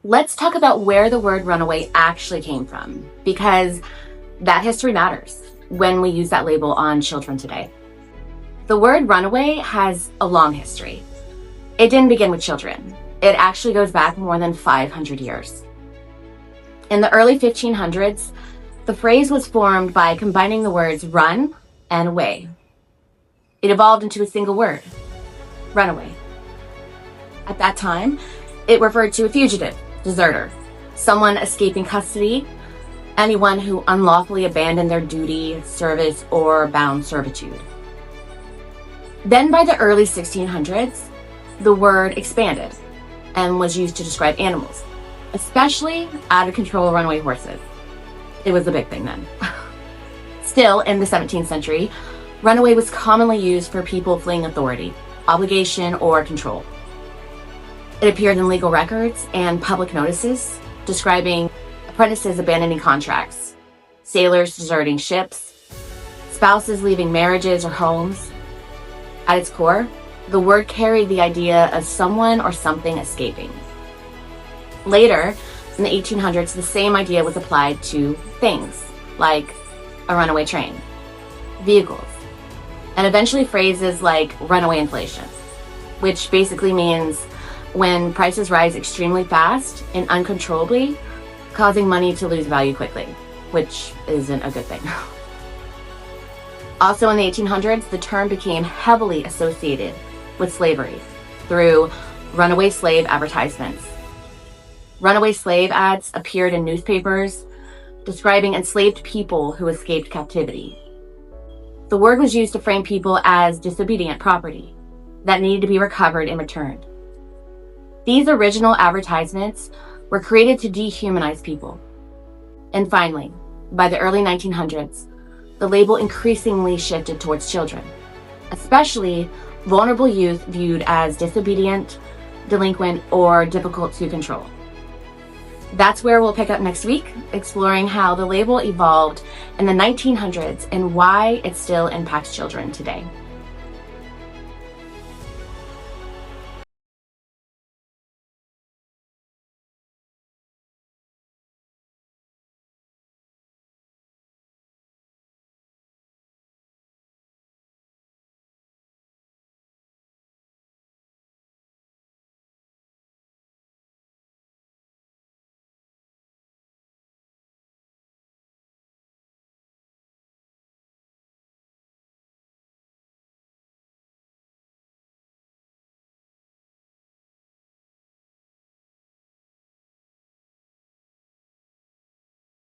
Let's talk about where the word runaway actually came from, because that history matters when we use that label on children today. The word runaway has a long history. It didn't begin with children. It actually goes back more than 500 years. In the early 1500s, the phrase was formed by combining the words run and away. It evolved into a single word, runaway. At that time, it referred to a fugitive, deserter, someone escaping custody, anyone who unlawfully abandoned their duty, service, or bound servitude. Then by the early 1600s, the word expanded and was used to describe animals, especially out-of-control runaway horses. It was a big thing then. Still, in the 17th century, runaway was commonly used for people fleeing authority, obligation, or control. It appeared in legal records and public notices describing apprentices abandoning contracts, sailors deserting ships, spouses leaving marriages or homes. At its core, the word carried the idea of someone or something escaping. Later, in the 1800s, the same idea was applied to things, like a runaway train, vehicles, and eventually phrases like runaway inflation, which basically means when prices rise extremely fast and uncontrollably, causing money to lose value quickly, which isn't a good thing. Also in the 1800s, the term became heavily associated with slavery through runaway slave advertisements. Runaway slave ads appeared in newspapers describing enslaved people who escaped captivity. The word was used to frame people as disobedient property that needed to be recovered and returned. These original advertisements were created to dehumanize people. And finally, by the early 1900s, the label increasingly shifted towards children, especially vulnerable youth viewed as disobedient, delinquent, or difficult to control. That's where we'll pick up next week, exploring how the label evolved in the 1900s and why it still impacts children today.